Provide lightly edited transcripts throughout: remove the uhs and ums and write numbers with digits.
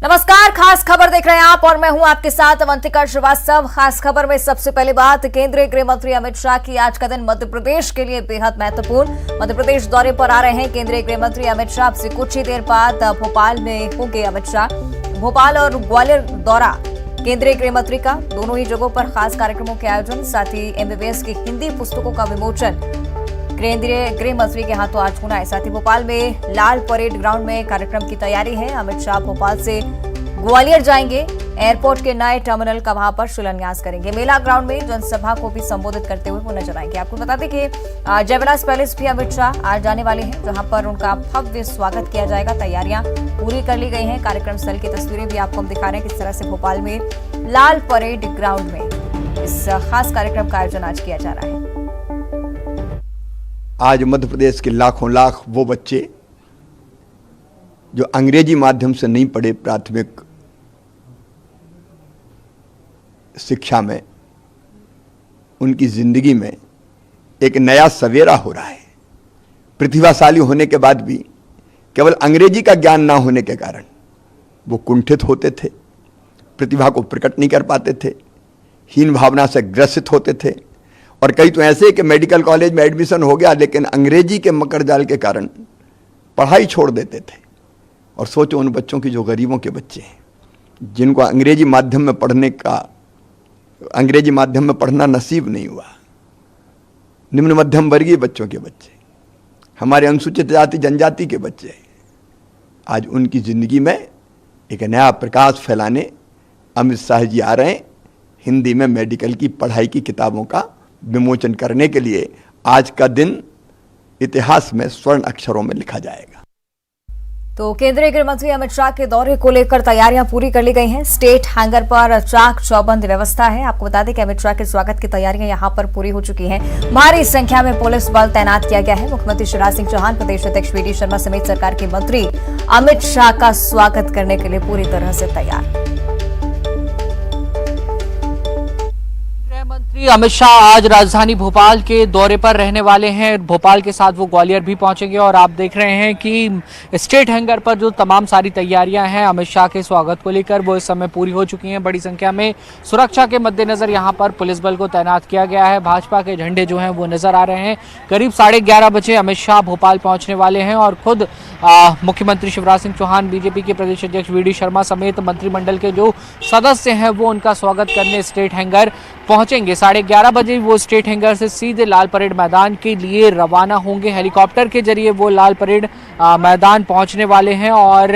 नमस्कार, खास खबर देख रहे हैं आप और मैं हूं आपके साथ अवंतिका श्रीवास्तव। खास खबर में सबसे पहली बात, केंद्रीय गृह मंत्री अमित शाह की आज का दिन मध्य प्रदेश के लिए बेहद महत्वपूर्ण। मध्य प्रदेश दौरे पर आ रहे हैं केंद्रीय गृह मंत्री अमित शाह। अब से कुछ ही देर बाद भोपाल में होंगे अमित शाह। भोपाल और ग्वालियर दौरा केंद्रीय गृह मंत्री का, दोनों ही जगहों पर खास कार्यक्रमों के आयोजन, साथ ही MBBS की हिंदी पुस्तकों का विमोचन केंद्रीय गृह मंत्री के हाथों आज होना है। साथ ही भोपाल में लाल परेड ग्राउंड में कार्यक्रम की तैयारी है। अमित शाह भोपाल से ग्वालियर जाएंगे, एयरपोर्ट के नए टर्मिनल का वहां पर शिलान्यास करेंगे। मेला ग्राउंड में जनसभा को भी संबोधित करते हुए वो नजर आएंगे। आपको बता दें कि जयविलास पैलेस भी अमित शाह आज जाने वाले हैं, जहां पर उनका भव्य स्वागत किया जाएगा। तैयारियां पूरी कर ली गई हैं। कार्यक्रम स्थल की तस्वीरें भी आपको हम दिखा रहे हैं, किस तरह से भोपाल में लाल परेड ग्राउंड में इस खास कार्यक्रम का आयोजन आज किया जा रहा है। आज मध्य प्रदेश के लाखों लाख वो बच्चे जो अंग्रेजी माध्यम से नहीं पढ़े प्राथमिक शिक्षा में, उनकी जिंदगी में एक नया सवेरा हो रहा है। प्रतिभाशाली होने के बाद भी केवल अंग्रेजी का ज्ञान ना होने के कारण वो कुंठित होते थे, प्रतिभा को प्रकट नहीं कर पाते थे, हीन भावना से ग्रसित होते थे। और कई तो ऐसे कि मेडिकल कॉलेज में एडमिशन हो गया, लेकिन अंग्रेजी के मकर जाल के कारण पढ़ाई छोड़ देते थे। और सोचो उन बच्चों की जो गरीबों के बच्चे हैं, जिनको अंग्रेजी माध्यम में पढ़ना नसीब नहीं हुआ, निम्न मध्यम वर्गीय बच्चों के बच्चे, हमारे अनुसूचित जाति जनजाति के बच्चे, आज उनकी जिंदगी में एक नया प्रकाश फैलाने अमित शाह जी आ रहे हैं। हिंदी में मेडिकल की पढ़ाई की किताबों का विमोचन करने के लिए आज का दिन इतिहास में स्वर्ण अक्षरों में लिखा जाएगा। तो केंद्रीय गृह मंत्री अमित शाह के दौरे को लेकर तैयारियां पूरी कर ली गई हैं। स्टेट हैंगर पर चाक चौबंद व्यवस्था है। आपको बता दें कि अमित शाह के स्वागत की तैयारियां यहां पर पूरी हो चुकी हैं। भारी संख्या में पुलिस बल तैनात किया गया है। मुख्यमंत्री शिवराज सिंह चौहान, प्रदेश अध्यक्ष VD शर्मा समेत सरकार के मंत्री अमित शाह का स्वागत करने के लिए पूरी तरह से तैयार। मंत्री अमित शाह आज राजधानी भोपाल के दौरे पर रहने वाले हैं। भोपाल के साथ वो ग्वालियर भी पहुंचेंगे और आप देख रहे हैं कि स्टेट हैंगर पर जो तमाम सारी तैयारियां हैं अमित शाह के स्वागत को लेकर, वो इस समय पूरी हो चुकी हैं। बड़ी संख्या में सुरक्षा के मद्देनजर यहां पर पुलिस बल को तैनात किया गया है। भाजपा के झंडे जो हैं वो नजर आ रहे हैं। करीब 11:30 बजे अमित शाह भोपाल पहुंचने वाले हैं और खुद मुख्यमंत्री शिवराज सिंह चौहान, बीजेपी के प्रदेश अध्यक्ष VD शर्मा समेत मंत्रिमंडल के जो सदस्य हैं वो उनका स्वागत करने स्टेट हैंगर पहुंचेंगे। 11:30 बजे वो स्टेट हैंगर से सीधे लाल परेड मैदान के लिए रवाना होंगे। हेलीकॉप्टर के जरिए वो लाल परेड मैदान पहुंचने वाले हैं और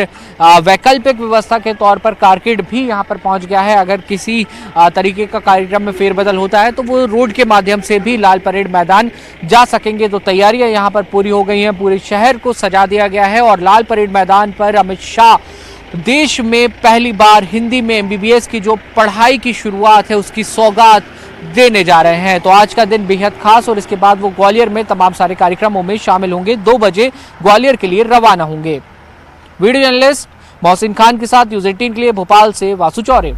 वैकल्पिक व्यवस्था के तौर पर कारकेड भी यहां पर पहुंच गया है। अगर किसी तरीके का कार्यक्रम में फेरबदल होता है तो वो रोड के माध्यम से भी लाल परेड मैदान जा सकेंगे। तो तैयारियां यहां पर पूरी हो गई हैं। पूरे शहर को सजा दिया गया है और लाल परेड मैदान पर अमित शाह देश में पहली बार हिंदी में MBBS की जो पढ़ाई की शुरुआत है उसकी सौगात देने जा रहे हैं। तो आज का दिन बेहद खास, और इसके बाद वो ग्वालियर में तमाम सारे कार्यक्रमों में शामिल होंगे। 2 बजे ग्वालियर के लिए रवाना होंगे। वीडियो जर्नलिस्ट मोहसिन खान के साथ न्यूज़ 18 के लिए भोपाल से वासु चौरे।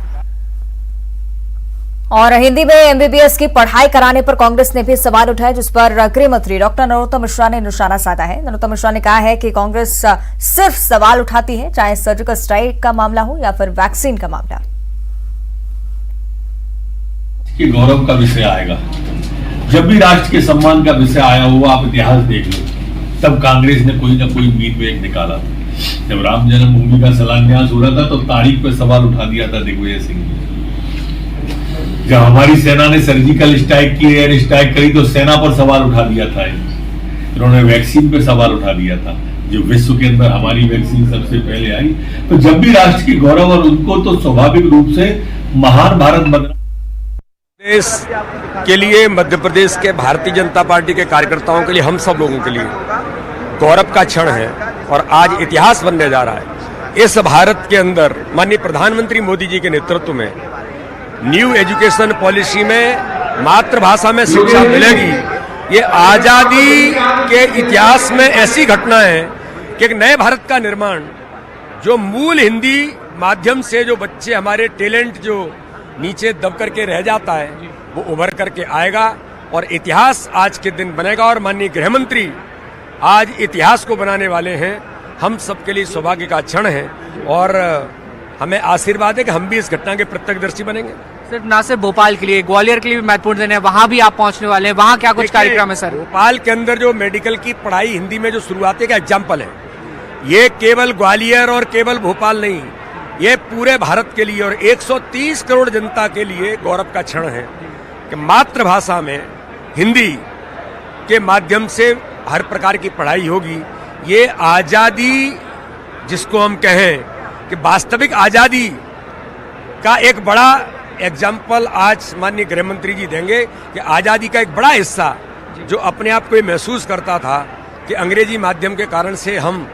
और हिंदी में MBBS की पढ़ाई कराने पर कांग्रेस ने भी सवाल उठाए, जिस पर गृह मंत्री डॉक्टर नरोत्तम मिश्रा ने निशाना साधा है। नरोत्तम मिश्रा ने कहा है कि कांग्रेस सिर्फ सवाल उठाती है, चाहे सर्जिकल स्ट्राइक का मामला हो या फिर वैक्सीन का मामला। कि गौरव का विषय आएगा, जब भी राष्ट्र के सम्मान का विषय आया हुआ, आप इतिहास देख लो, तब कांग्रेस ने कोई ना कोई मीत वेग निकाला। जब राम जन्मभूमि का शिलान्यास हो रहा था तो तारीख पे सवाल उठा दिया था दिग्विजय सिंह ने। जब हमारी सेना ने सर्जिकल स्ट्राइक की, एयर स्ट्राइक करी, तो सेना पर सवाल उठा दिया था। उन्होंने वैक्सीन पे सवाल उठा दिया था, जो विश्व के अंदर हमारी वैक्सीन सबसे पहले आई। तो जब भी राष्ट्र की गौरव, और उनको तो स्वाभाविक रूप से महान भारत बना। देश के लिए, मध्य प्रदेश के भारतीय जनता पार्टी के कार्यकर्ताओं के लिए, हम सब लोगों के लिए गौरव का क्षण है और आज इतिहास बनने जा रहा है। इस भारत के अंदर माननीय प्रधानमंत्री मोदी जी के नेतृत्व में न्यू एजुकेशन पॉलिसी में मातृभाषा में शिक्षा मिलेगी। ये आजादी के इतिहास में ऐसी घटना है कि एक नए भारत का निर्माण, जो मूल हिंदी माध्यम से जो बच्चे हमारे टैलेंट जो नीचे दब करके रह जाता है, वो उभर करके आएगा और इतिहास आज के दिन बनेगा। और माननीय गृह मंत्री आज इतिहास को बनाने वाले हैं। हम सबके लिए सौभाग्य का क्षण है और हमें आशीर्वाद है कि हम भी इस घटना के प्रत्यक्षदर्शी बनेंगे। सिर्फ ना सिर्फ भोपाल के लिए, ग्वालियर के लिए भी महत्वपूर्ण दिन है, वहां भी आप पहुंचने वाले हैं, वहां क्या कुछ कार्यक्रम है सर? भोपाल के अंदर जो मेडिकल की पढ़ाई हिंदी में जो शुरुआती का एग्जाम्पल है, ये केवल ग्वालियर और केवल भोपाल नहीं, ये पूरे भारत के लिए और 130 करोड़ जनता के लिए गौरव का क्षण है कि मातृभाषा में हिंदी के माध्यम से हर प्रकार की पढ़ाई होगी। ये आजादी जिसको हम कहें कि वास्तविक आजादी का एक बड़ा एग्जाम्पल आज माननीय गृह मंत्री जी देंगे कि आजादी का एक बड़ा हिस्सा जो अपने आप को ये महसूस करता था कि अंग्रेजी माध्यम के कारण से हम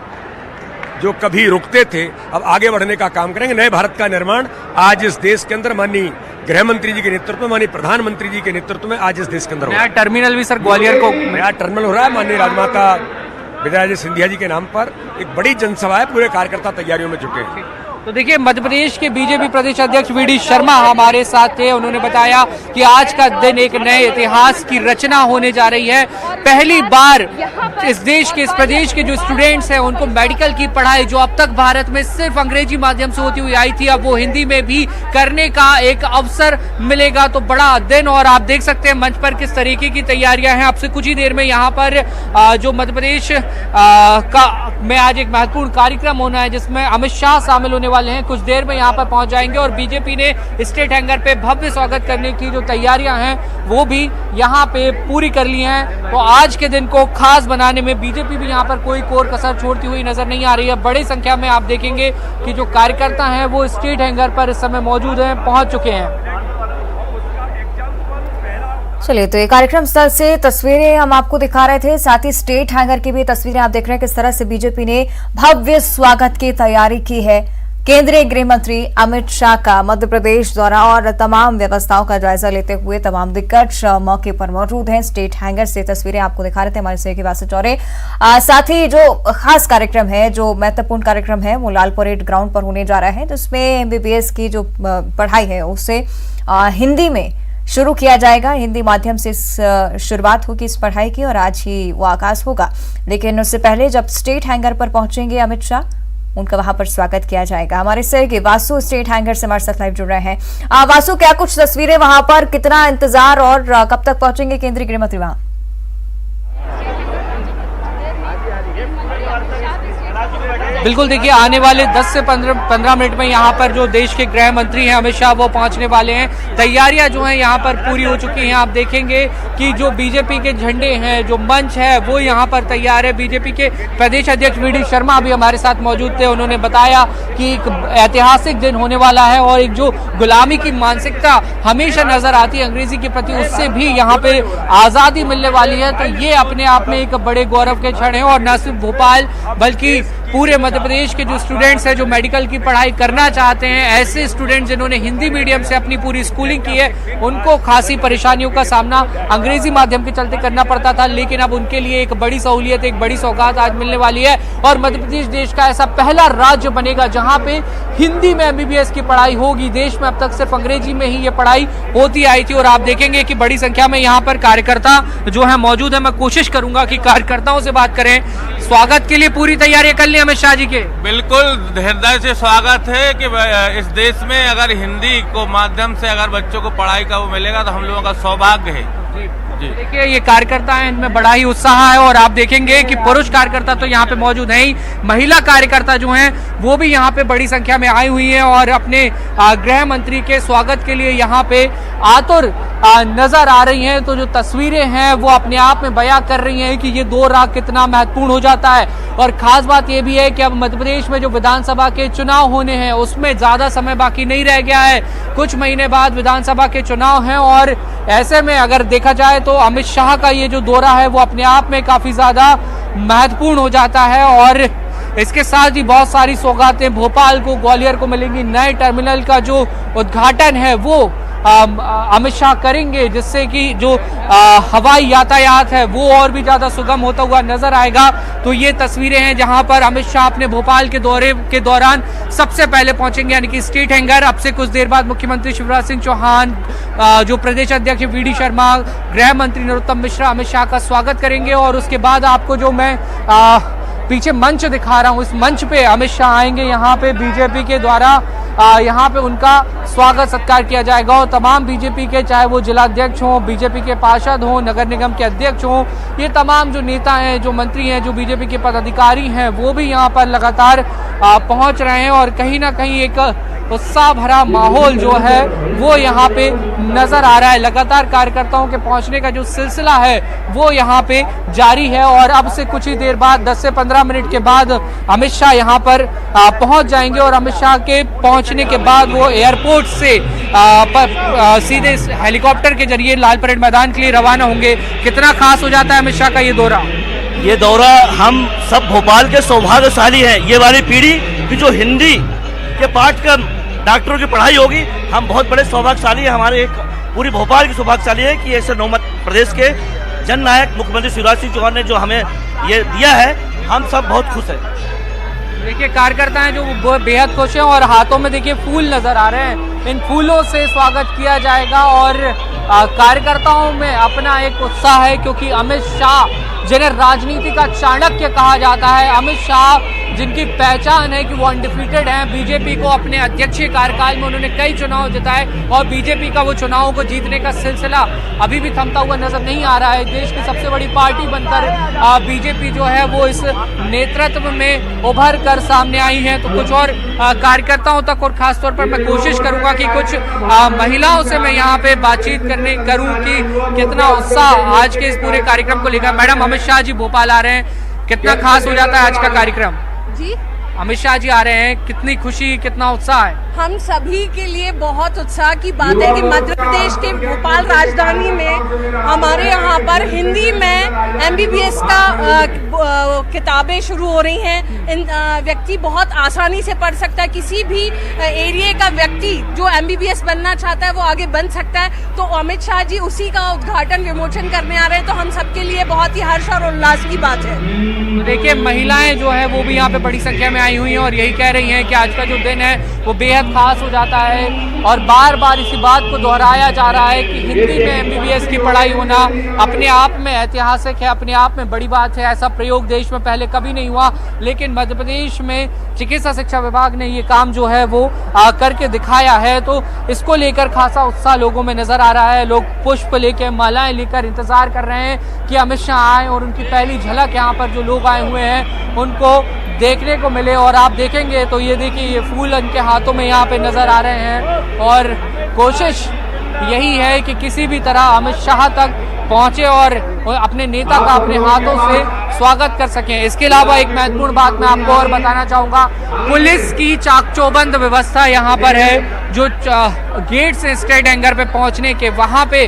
जो कभी रुकते थे अब आगे बढ़ने का काम करेंगे। नए भारत का निर्माण आज इस देश के अंदर माननीय गृह मंत्री जी के नेतृत्व में, माननीय प्रधानमंत्री जी के नेतृत्व में आज इस देश के अंदर नया टर्मिनल भी सर ग्वालियर को, नया टर्मिनल हो रहा है। माननीय राजमाता विजयाराजे सिंधिया जी के नाम पर एक बड़ी जनसभा है, पूरे कार्यकर्ता तैयारियों में जुटे हैं। तो देखिए मध्य प्रदेश के बीजेपी प्रदेश अध्यक्ष वीडी शर्मा हमारे साथ थे। उन्होंने बताया कि आज का दिन एक नए इतिहास की रचना होने जा रही है। पहली बार इस देश के, इस प्रदेश के जो स्टूडेंट्स हैं उनको मेडिकल की पढ़ाई जो अब तक भारत में सिर्फ अंग्रेजी माध्यम से होती हुई आई थी, अब वो हिंदी में भी करने का एक अवसर मिलेगा। तो बड़ा दिन, और आप देख सकते हैं मंच पर किस तरीके की तैयारियां हैं। आपसे कुछ ही देर में यहाँ पर जो मध्य प्रदेश का में आज एक महत्वपूर्ण कार्यक्रम होना है जिसमें अमित शाह शामिल होने वाले हैं। कुछ देर में यहाँ पर पहुंच जाएंगे और बीजेपी ने स्टेट हैंगर पे भव्य स्वागत करने की जो तैयारियां हैं वो भी यहाँ पे पूरी कर ली हैं। तो आज के दिन को खास बनाने में बीजेपी भी यहाँ पर कोई कोर कसर छोड़ती हुई नजर नहीं आ रही है। बड़ी संख्या में आप देखेंगे कि जो कार्यकर्ता हैं वो स्टेट हैंगर पर इस समय मौजूद हैं, पहुंच चुके हैं। चलिए, तो ये कार्यक्रम स्थल से तस्वीरें हम आपको दिखा रहे थे, साथ ही स्टेट हैंगर की भी तस्वीरें आप देख रहे हैं किस तरह से बीजेपी ने भव्य स्वागत की तैयारी की है। केंद्रीय गृह मंत्री अमित शाह का मध्य प्रदेश दौरा और तमाम व्यवस्थाओं का जायजा लेते हुए तमाम दिग्गज मौके पर मौजूद हैं। स्टेट हैंगर से तस्वीरें आपको दिखा रहे थे हमारे सहयोगी वासु चौरे। साथ ही जो खास कार्यक्रम है, जो महत्वपूर्ण कार्यक्रम है, वो लाल परेड ग्राउंड पर होने जा रहा है, जिसमें एमबीबीएस की जो पढ़ाई है उसे हिंदी में शुरू किया जाएगा। हिंदी माध्यम से शुरुआत होगी इस पढ़ाई की और आज ही वो आगाज होगा। लेकिन उससे पहले जब स्टेट हैंगर पर पहुंचेंगे अमित शाह, उनका वहां पर स्वागत किया जाएगा। हमारे सहयोगी वासु स्टेट हैंगर से हमारे साथ लाइव जुड़ रहे हैं। वासु, क्या कुछ तस्वीरें वहां पर, कितना इंतजार और कब तक पहुंचेंगे केंद्रीय गृह मंत्री वहां? बिल्कुल, देखिए आने वाले 10 से 15 मिनट में यहाँ पर जो देश के गृह मंत्री हैं अमित शाह वो पहुंचने वाले हैं। तैयारियां जो हैं यहाँ पर पूरी हो चुकी हैं। आप देखेंगे कि जो बीजेपी के झंडे हैं, जो मंच है वो यहाँ पर तैयार है। बीजेपी के प्रदेश अध्यक्ष वीडी शर्मा भी हमारे साथ मौजूद थे। उन्होंने बताया कि एक ऐतिहासिक दिन होने वाला है और एक जो गुलामी की मानसिकता हमेशा नजर आती है अंग्रेजी के प्रति, उससे भी यहाँ पे आजादी मिलने वाली है। तो ये अपने आप में एक बड़े गौरव के क्षण है और न सिर्फ भोपाल बल्कि पूरे मध्य प्रदेश के जो स्टूडेंट्स हैं जो मेडिकल की पढ़ाई करना चाहते हैं, ऐसे स्टूडेंट जिन्होंने हिंदी मीडियम से अपनी पूरी स्कूलिंग की है, उनको खासी परेशानियों का सामना अंग्रेजी माध्यम के चलते करना पड़ता था, लेकिन अब उनके लिए एक बड़ी सहूलियत, एक बड़ी सौगात आज मिलने वाली है। और मध्य प्रदेश देश का ऐसा पहला राज्य बनेगा जहां पे हिंदी में एमबीबीएस की पढ़ाई होगी। देश में अब तक सिर्फ अंग्रेजी में ही ये पढ़ाई होती आई थी और आप देखेंगे कि बड़ी संख्या में यहाँ पर कार्यकर्ता जो है मौजूद है। मैं कोशिश करूंगा कि कार्यकर्ताओं से बात करें। स्वागत के लिए पूरी तैयारी कर ली अमित शाह जी के? बिल्कुल हृदय से स्वागत है कि इस देश में अगर हिंदी को माध्यम से अगर बच्चों को पढ़ाई का वो मिलेगा तो हम लोगों का सौभाग्य है। जी देखिए ये कार्यकर्ता हैं, इनमें बड़ा ही उत्साह है और आप देखेंगे कि पुरुष कार्यकर्ता तो यहाँ पे मौजूद हैं ही, महिला कार्यकर्ता जो हैं वो भी यहाँ पे बड़ी संख्या में आई हुई हैं और अपने गृह मंत्री के स्वागत के लिए यहाँ पे आतुर नजर आ रही हैं। तो जो तस्वीरें हैं वो अपने आप में बयां कर रही हैं कि ये दौरा कितना महत्वपूर्ण हो जाता है। और खास बात ये भी है कि अब मध्य प्रदेश में जो विधानसभा के चुनाव होने हैं उसमें ज्यादा समय बाकी नहीं रह गया है। कुछ महीने बाद विधानसभा के चुनाव हैं और ऐसे में अगर देखा जाए तो अमित शाह का ये जो दौरा है वो अपने आप में काफी ज्यादा महत्वपूर्ण हो जाता है। और इसके साथ ही बहुत सारी सौगातें भोपाल को, ग्वालियर को मिलेंगी। नए टर्मिनल का जो उद्घाटन है वो अमित शाह करेंगे, जिससे कि जो हवाई यातायात है वो और भी ज्यादा सुगम होता हुआ नजर आएगा। तो ये तस्वीरें हैं जहां पर अमित शाह अपने भोपाल के दौरे के दौरान सबसे पहले पहुंचेंगे, यानी कि स्टेट हैंगर। अब से कुछ देर बाद मुख्यमंत्री शिवराज सिंह चौहान, जो प्रदेश अध्यक्ष वीडी शर्मा, गृह मंत्री नरोत्तम मिश्रा अमित शाह का स्वागत करेंगे। और उसके बाद आपको जो मैं पीछे मंच दिखा रहा हूं, इस मंच पे अमित शाह आएंगे। यहाँ पे बीजेपी के द्वारा यहाँ पे उनका स्वागत सत्कार किया जाएगा। और तमाम बीजेपी के, चाहे वो जिलाध्यक्ष हों, बीजेपी के पार्षद हों, नगर निगम के अध्यक्ष हों, ये तमाम जो नेता हैं, जो मंत्री हैं, जो बीजेपी के पदाधिकारी हैं, वो भी यहाँ पर लगातार पहुँच रहे हैं। और कहीं ना कहीं एक उत्साह भरा माहौल जो है वो यहाँ पे नजर आ रहा है। लगातार कार्यकर्ताओं के पहुंचने का जो सिलसिला है वो यहाँ पे जारी है। और अब से कुछ ही देर बाद 10 से 15 मिनट के बाद अमित शाह यहाँ पर पहुंच जाएंगे। और अमित शाह के पहुंचने के बाद वो एयरपोर्ट से सीधे हेलीकॉप्टर के जरिए लाल परेड मैदान के लिए रवाना होंगे। कितना खास हो जाता है अमित शाह का ये दौरा? ये दौरा हम सब भोपाल के सौभाग्यशाली हैं। ये वाली पीढ़ी की जो हिंदी के पाठ का डॉक्टरों की पढ़ाई होगी, हम बहुत बड़े सौभाग्यशाली हैं। हमारे एक पूरी भोपाल की सौभाग्यशाली है कि ऐसे नौ प्रदेश के जननायक मुख्यमंत्री शिवराज सिंह चौहान ने जो हमें ये दिया है, हम सब बहुत खुश हैं। देखिए कार्यकर्ता हैं जो वो बेहद खुश हैं और हाथों में देखिए फूल नजर आ रहे हैं। इन फूलों से स्वागत किया जाएगा और कार्यकर्ताओं में अपना एक उत्साह है, क्योंकि अमित शाह जिन्हें राजनीति का चाणक्य कहा जाता है, अमित शाह जिनकी पहचान है कि वो अनडिफीटेड हैं। बीजेपी को अपने अध्यक्षीय कार्यकाल में उन्होंने कई चुनाव जिताए और बीजेपी का वो चुनावों को जीतने का सिलसिला अभी भी थमता हुआ नजर नहीं आ रहा है। देश की सबसे बड़ी पार्टी बनकर बीजेपी जो है वो इस नेतृत्व में उभर कर सामने आई है। तो कुछ और कार्यकर्ताओं तक और खासतौर पर मैं कोशिश करूंगा कि कुछ महिलाओं से मैं यहाँ पे बातचीत करूं कि कितना उत्साह आज के इस पूरे कार्यक्रम को लेकर। मैडम, अमित शाह जी भोपाल आ रहे हैं, कितना खास हो जाता है आज का कार्यक्रम? जी, अमित शाह जी आ रहे हैं, कितनी खुशी, कितना उत्साह है? हम सभी के लिए बहुत उत्साह की बात है कि मध्य प्रदेश के भोपाल राजधानी में हमारे यहाँ पर हिंदी में MBBS का किताबें शुरू हो रही हैं। इन व्यक्ति बहुत आसानी से पढ़ सकता है। किसी भी एरिया का व्यक्ति जो MBBS बनना चाहता है वो आगे बन सकता है। तो अमित शाह जी उसी का उद्घाटन विमोचन करने आ रहे हैं, तो हम सबके लिए बहुत ही हर्ष और उल्लास की बात है। तो देखिए महिलाएं जो है वो भी यहाँ पे बड़ी संख्या में आई हुई हैं और यही कह रही हैं कि आज का जो दिन है वो बेहद खास हो जाता है। और बार बार इसी बात को दोहराया जा रहा है कि हिंदी में MBBS की पढ़ाई होना अपने आप में ऐतिहासिक है, अपने आप में बड़ी बात है। ऐसा प्रयोग देश में पहले कभी नहीं हुआ, लेकिन मध्य प्रदेश में चिकित्सा शिक्षा विभाग ने ये काम जो है वो करके दिखाया है। तो इसको लेकर खासा उत्साह लोगों में नजर आ रहा है। लोग पुष्प लेकर, मालाएं लेकर इंतजार कर रहे हैं कि अमित शाह आए और उनकी पहली झलक यहाँ पर जो लोग आए हुए हैं उनको देखने को मिले। और आप देखेंगे तो ये देखिए ये फूल उनके हाथों में यहाँ पे नजर आ रहे हैं और कोशिश यही है कि किसी भी तरह अमित शाह तक पहुंचे और अपने नेता का अपने हाथों से स्वागत कर सकें। इसके अलावा एक महत्वपूर्ण बात मैं आपको और बताना चाहूँगा, पुलिस की चाकचौबंद व्यवस्था यहाँ पर है। जो गेट से स्टेट हैंगर पे पहुंचने के वहाँ पे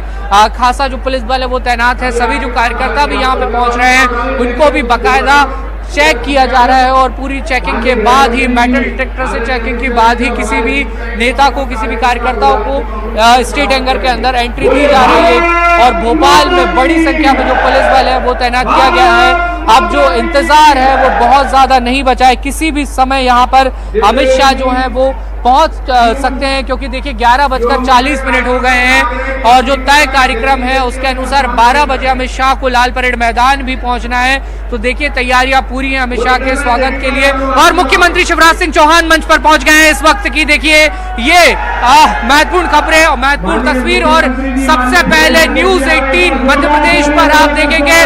खासा जो पुलिस बल है वो तैनात है। सभी जो कार्यकर्ता भी यहाँ पे पहुँच रहे हैं उनको भी बाकायदा चेक किया जा रहा है और पूरी चेकिंग के बाद ही, मेटल डिटेक्टर से चेकिंग के बाद ही किसी भी नेता को, किसी भी कार्यकर्ताओं को स्टेट हैंगर के अंदर एंट्री दी जा रही है। और भोपाल में बड़ी संख्या में जो पुलिस बल है वो तैनात किया गया है। अब जो इंतजार है वो बहुत ज्यादा नहीं बचा है। किसी भी समय यहाँ पर अमित शाह जो है वो पहुंच सकते हैं, क्योंकि देखिए 11:40 हो गए हैं और जो तय कार्यक्रम है उसके अनुसार 12 बजे अमित शाह को लाल परेड मैदान भी पहुंचना है। तो देखिए तैयारियां पूरी हैं अमित शाह के स्वागत के लिए। और मुख्यमंत्री शिवराज सिंह चौहान मंच पर पहुंच गए हैं इस वक्त की। देखिए ये महत्वपूर्ण खबरें और महत्वपूर्ण तस्वीर। और सबसे पहले न्यूज 18 मध्य प्रदेश पर आप देखेंगे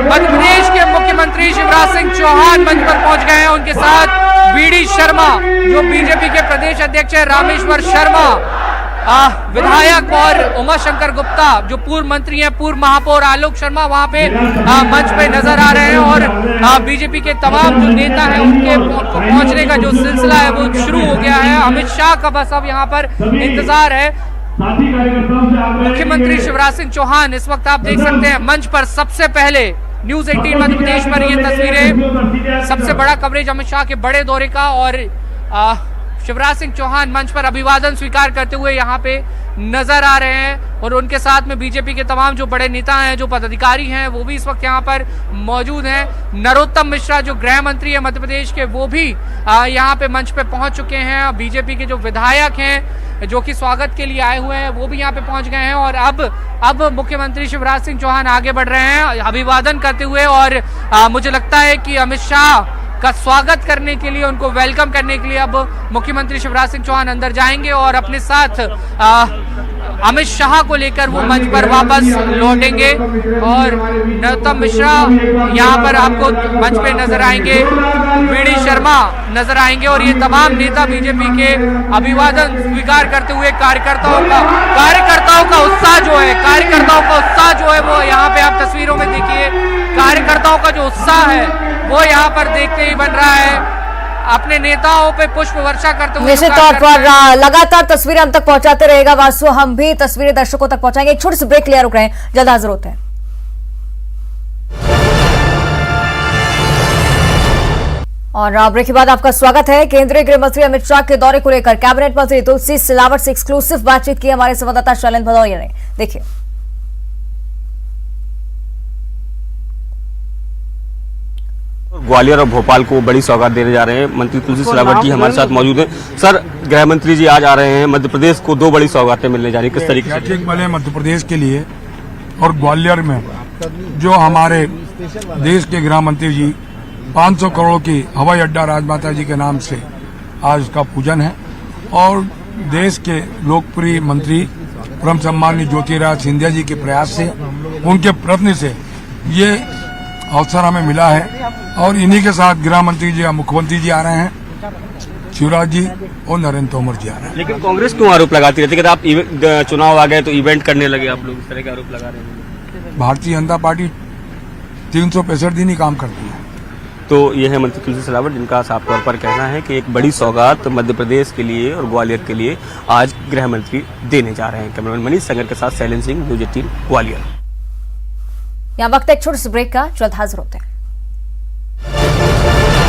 मध्य प्रदेश के मुख्यमंत्री शिवराज सिंह चौहान मंच पर पहुंच गए हैं। उनके साथ वीडी शर्मा जो बीजेपी के प्रदेश अध्यक्ष है, रामेश्वर शर्मा विधायक और उमा शंकर गुप्ता जो पूर्व मंत्री हैं, पूर्व महापौर आलोक शर्मा वहां पे मंच पे नजर आ रहे हैं। और बीजेपी के तमाम जो नेता हैं उनके पहुंचने का जो सिलसिला है वो शुरू हो गया है। अमित शाह का बस अब यहाँ पर इंतजार है। मुख्यमंत्री शिवराज सिंह चौहान इस वक्त आप देख सकते हैं मंच पर। सबसे पहले न्यूज 18 मध्य प्रदेश पर ये तस्वीरें, सबसे बड़ा कवरेज अमित शाह के बड़े दौरे का। और शिवराज सिंह चौहान मंच पर अभिवादन स्वीकार करते हुए यहाँ पे नजर आ रहे हैं। और उनके साथ में बीजेपी के तमाम जो बड़े नेता हैं, जो पदाधिकारी हैं, वो भी इस वक्त यहाँ पर मौजूद हैं। नरोत्तम मिश्रा जो गृह मंत्री है मध्य प्रदेश के, वो भी यहाँ पे मंच पे पहुंच चुके हैं। बीजेपी के जो विधायक हैं जो कि स्वागत के लिए आए हुए हैं वो भी यहाँ पे पहुंच गए हैं। और अब मुख्यमंत्री शिवराज सिंह चौहान आगे बढ़ रहे हैं अभिवादन करते हुए। और मुझे लगता है कि अमित शाह का स्वागत करने के लिए, उनको वेलकम करने के लिए अब मुख्यमंत्री शिवराज सिंह चौहान अंदर जाएंगे और अपने साथ अमित शाह को लेकर वो मंच पर वापस लौटेंगे। और नरोत्तम मिश्रा यहाँ पर आपको मंच पे नजर आएंगे, वीडी शर्मा नजर आएंगे और ये तमाम नेता बीजेपी के अभिवादन स्वीकार करते हुए कार्यकर्ताओं का उत्साह जो है वो यहाँ पे आप तस्वीरों में देखिए, कार्यकर्ताओं का जो उत्साह है वो यहाँ पर देखते ही बन रहा है। अपने नेताओं पे पुष्प वर्षा करते हुए निश्चित तौर पर लगातार तस्वीरें हम तक पहुंचाते रहेगा वासु, हम भी तस्वीरें दर्शकों तक पहुंचाएंगे। एक छोटी सी ब्रेक ले रुक रहे हैं, जल्द हाजिर होते हैं। और ब्रेक के बाद आपका स्वागत है। केंद्रीय गृह मंत्री अमित शाह के दौरे को लेकर कैबिनेट मंत्री तुलसी सिलावट से एक्सक्लूसिव बातचीत की हमारे संवाददाता शैलेंद्र भदौरिया ने, देखिए। ग्वालियर और भोपाल को बड़ी सौगात देने जा रहे हैं। मंत्री तुलसी सिलावट जी हमारे साथ मौजूद हैं। सर, गृह मंत्री जी आज आ रहे हैं, मध्य प्रदेश को 2 बड़ी सौगातें मिलने जा रही है, किस तरीके से? ठीक भले मध्य प्रदेश के लिए और ग्वालियर में जो हमारे देश के गृह मंत्री जी 500 करोड़ की हवाई अड्डा राजमाता जी के नाम से आज उसका पूजन है और देश के लोकप्रिय मंत्री परम सम्माननीय ज्योतिरादित्य सिंधिया जी के प्रयास से, उनके प्रयत्न से ये अवसर हमें मिला है और इन्हीं के साथ गृह मंत्री जी, मुख्यमंत्री जी आ रहे हैं, शिवराज जी और नरेंद्र तोमर जी आ रहे हैं। लेकिन कांग्रेस क्यों आरोप लगाती रहती है कि आप चुनाव आ गए तो इवेंट करने लगे, आप लोग इस तरह के आरोप लगा रहे हैं? भारतीय जनता पार्टी 365 दिन ही काम करती है। तो ये है मंत्री तुलसी सिलावट, जिनका साफ तौर पर कहना है कि एक बड़ी सौगात मध्य प्रदेश के लिए और ग्वालियर के लिए आज गृह मंत्री देने जा रहे हैं। कैमरामैन मनीष संगर के साथ शैलेंद्र सिंह, न्यूज 18 ग्वालियर। यहाँ वक्त एक छोटे से ब्रेक का, जल्द हाजिर होते हैं।